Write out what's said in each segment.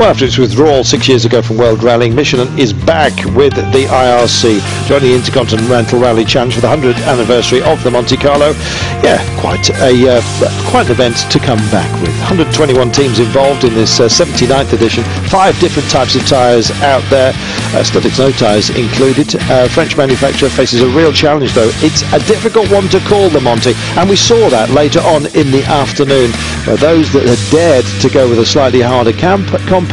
Well, after its withdrawal 6 years ago from World Rallying, Michelin is back with the IRC, joining the Intercontinental Rally Challenge for the 100th anniversary of the Monte Carlo. Yeah, quite an event to come back with. 121 teams involved in this 79th edition. 5 different types of tyres out there, static snow tyres included. French manufacturer faces a real challenge though. It's a difficult one to call the Monte, and we saw that later on in the afternoon, where those that had dared to go with a slightly harder compound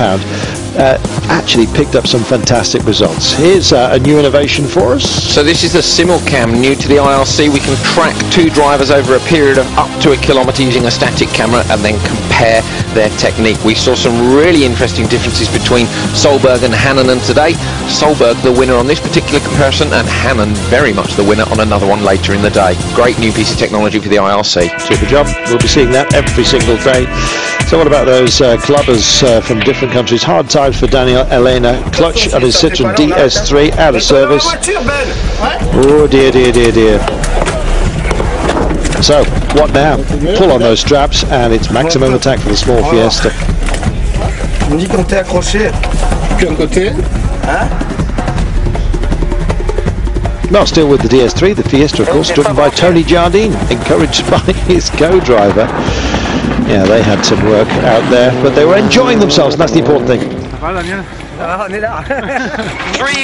actually picked up some fantastic results. Here's a new innovation for us. So this is the Simulcam, new to the IRC. We can track 2 drivers over a period of up to a kilometre using a static camera and then compare their technique. We saw some really interesting differences between Solberg and Hannanen today. Solberg the winner on this particular comparison, and Hannanen very much the winner on another one later in the day. Great new piece of technology for the IRC. Super job. We'll be seeing that every single day. So what about those clubbers from different countries? Hard times for Daniel Elena. Clutch on his Citroen DS3 out of service. Oh dear, dear, dear, dear. So what now? Pull on those straps and it's maximum attack for the small Fiesta. Well, still with the DS3, the Fiesta of course, driven by Tony Jardine, encouraged by his co-driver. Yeah, they had some work out there, but they were enjoying themselves, and that's the important thing. The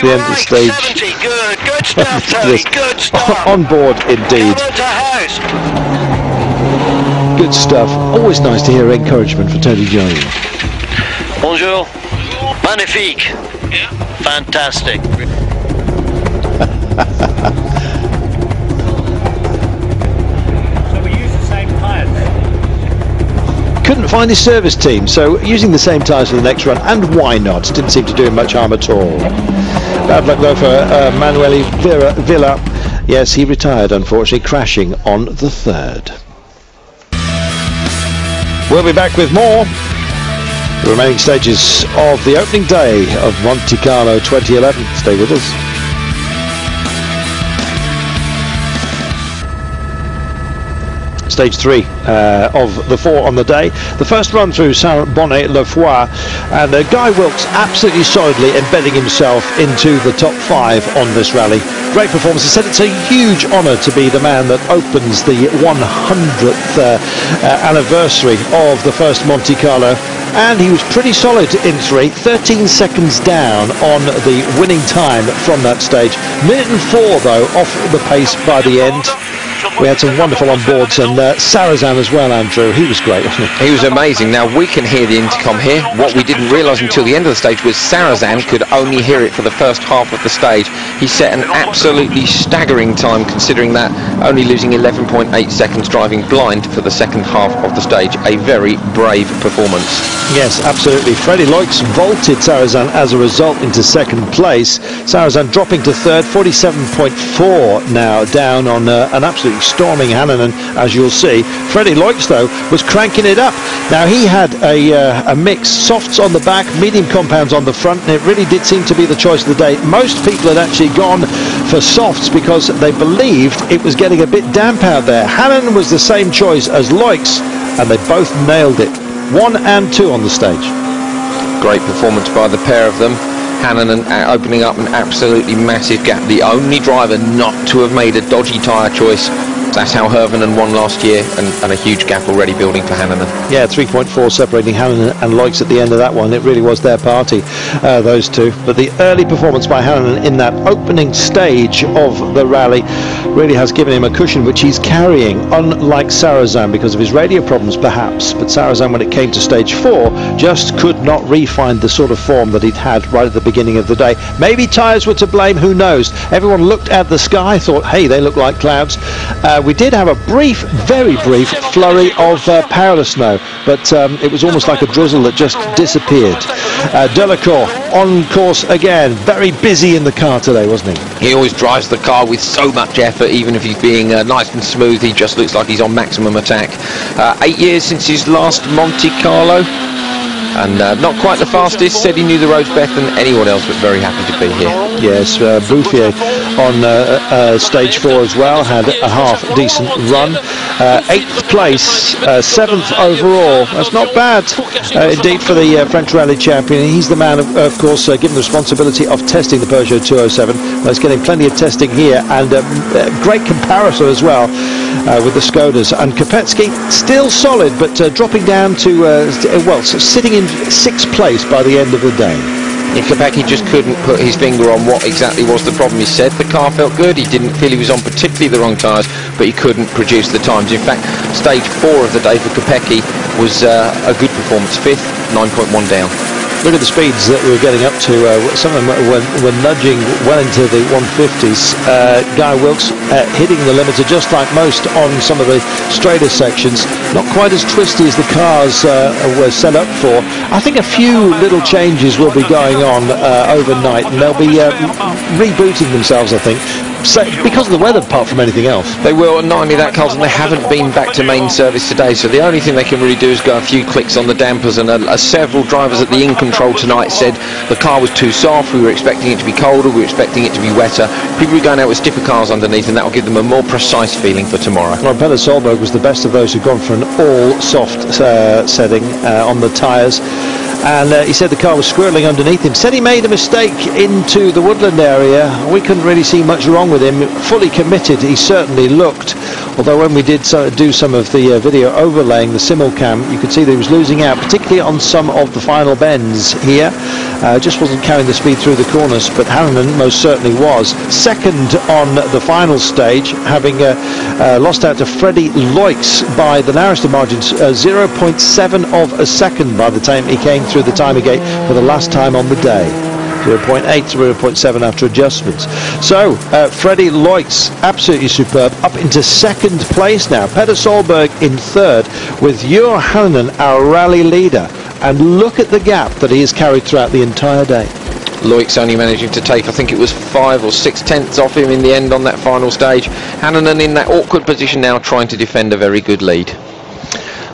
end of the stage. 70. Good stuff, Tony. Good stuff. On board, indeed. Good stuff. Always nice to hear encouragement for Tony Jardine. Bonjour. Magnifique. Fantastic. Couldn't find his service team, so using the same tyres for the next run, and why not? Didn't seem to do him much harm at all. Bad luck though for Manuel Villa. Yes, he retired unfortunately, crashing on the 3rd. We'll be back with more. The remaining stages of the opening day of Monte Carlo 2011. Stay with us. Stage 3 of the 4 on the day. The first run through Saint-Bonnet-le-Foy, and Guy Wilkes absolutely solidly embedding himself into the top 5 on this rally. Great performance. He said it's a huge honour to be the man that opens the 100th anniversary of the first Monte Carlo, and he was pretty solid in 3, 13 seconds down on the winning time from that stage. Minute and 4 though off the pace by the end. We had some wonderful onboards, and Sarrazin as well, Andrew. He was great, wasn't he? He was amazing. Now we can hear the intercom here. What we didn't realise until the end of the stage was Sarrazin could only hear it for the first half of the stage. He set an absolutely staggering time, considering that, only losing 11.8 seconds driving blind for the second half of the stage. A very brave performance. Yes, absolutely. Freddie Loix vaulted Sarrazin as a result into 2nd place. Sarrazin dropping to 3rd, 47.4 now down on an absolutely storming Hannanen, as you'll see. Freddie Loix though was cranking it up. Now he had a mix, softs on the back, medium compounds on the front, and it really did seem to be the choice of the day. Most people had actually gone for softs because they believed it was getting a bit damp out there. Hannanen was the same choice as Loix, and they both nailed it. 1 and 2 on the stage. Great performance by the pair of them. Hannanen opening up an absolutely massive gap. The only driver not to have made a dodgy tyre choice. That's how Hervenen won last year, and a huge gap already building for Hannanen. Yeah, 3.4 separating Hannanen and Loix at the end of that one. It really was their party, those two. But the early performance by Hannanen in that opening stage of the rally really has given him a cushion which he's carrying, unlike Sarrazin, because of his radio problems perhaps. But Sarrazin, when it came to stage 4, just could not re-find the sort of form that he'd had right at the beginning of the day. Maybe tyres were to blame, who knows? Everyone looked at the sky, thought, hey, they look like clouds. We did have a brief, very brief flurry of powder snow, but it was almost like a drizzle that just disappeared. Delacour on course again, very busy in the car today, wasn't he? He always drives the car with so much effort, even if he's being nice and smooth. He just looks like he's on maximum attack. 8 years since his last Monte Carlo, and not quite the fastest. Said he knew the roads better than anyone else, but very happy to be here. Yes, Bouffier on stage 4 as well, had a half decent run. 8th place, 7th overall. That's not bad indeed for the French Rally champion. He's the man, of course, given the responsibility of testing the Peugeot 207. Well, he's getting plenty of testing here, and great comparison as well with the Skodas. And Kopecky still solid, but dropping down to, well, sitting in 6th place by the end of the day. Kopecky just couldn't put his finger on what exactly was the problem. He said the car felt good, he didn't feel he was on particularly the wrong tyres, but he couldn't produce the times. In fact, stage 4 of the day for Kopecky was a good performance, 5th, 9.1 down. Look at the speeds that we were getting up to. Some of them were nudging well into the 150s. Guy Wilkes hitting the limiter just like most on some of the straighter sections. Not quite as twisty as the cars were set up for. I think a few little changes will be going on overnight, and they'll be rebooting themselves, I think. So, because of the weather, apart from anything else. They will, and not only that, Carlton, they haven't been back to main service today, so the only thing they can really do is go a few clicks on the dampers, and several drivers at the in-control tonight said the car was too soft, we were expecting it to be colder, we were expecting it to be wetter. People are going out with stiffer cars underneath, and that will give them a more precise feeling for tomorrow. Well, Peter Solberg was the best of those who've gone for an all-soft setting on the tyres. And he said the car was squirreling underneath him. Said he made a mistake into the woodland area. We couldn't really see much wrong with him. Fully committed, he certainly looked. Although when we did do some of the video overlaying the simulcam, you could see that he was losing out, particularly on some of the final bends here. Just wasn't carrying the speed through the corners, but Harriman most certainly was. Second on the final stage, having lost out to Freddie Loix by the narrowest of margins, 0.7 of a second by the time he came through the timer gate for the last time on the day. 0.8 to 0.7 after adjustments. So Freddie Loix, absolutely superb, up into 2nd place now. Peter Solberg in 3rd, with Jur Hannen, our rally leader. And look at the gap that he has carried throughout the entire day. Loix only managing to take, I think it was 5 or 6 tenths off him in the end on that final stage. Hannen in that awkward position now, trying to defend a very good lead.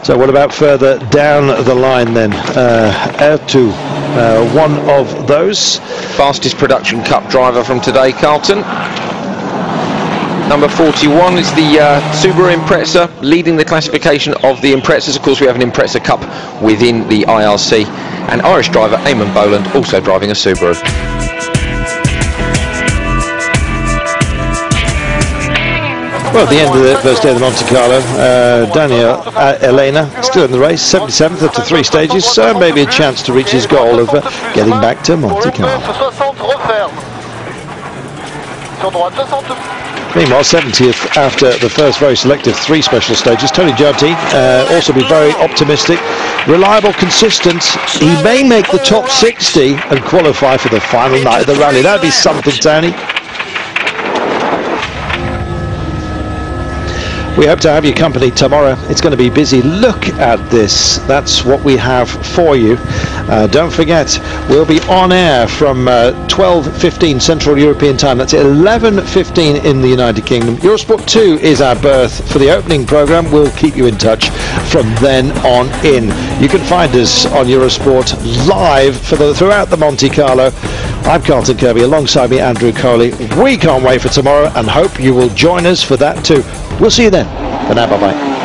So what about further down the line then? Ertu, one of those. Fastest production cup driver from today, Carlton. Number 41 is the Subaru Impreza, leading the classification of the Imprezas. Of course, we have an Impreza Cup within the IRC. And Irish driver Eamon Boland also driving a Subaru. Well, at the end of the first day of the Monte Carlo, Daniel Elena still in the race, 77th after 3 stages, so maybe a chance to reach his goal of getting back to Monte Carlo. Meanwhile, 70th after the first very selective 3 special stages. Tony Giotti also be very optimistic, reliable, consistent. He may make the top 60 and qualify for the final night of the rally. That'd be something, Tony. We hope to have your company tomorrow. It's going to be busy. Look at this. That's what we have for you. Don't forget, we'll be on air from 12:15 Central European time. That's 11:15 in the United Kingdom. Eurosport 2 is our berth for the opening programme. We'll keep you in touch from then on in. You can find us on Eurosport live throughout the Monte Carlo. I'm Carlton Kirby, alongside me Andrew Coley. We can't wait for tomorrow and hope you will join us for that too. We'll see you then. For now, bye-bye.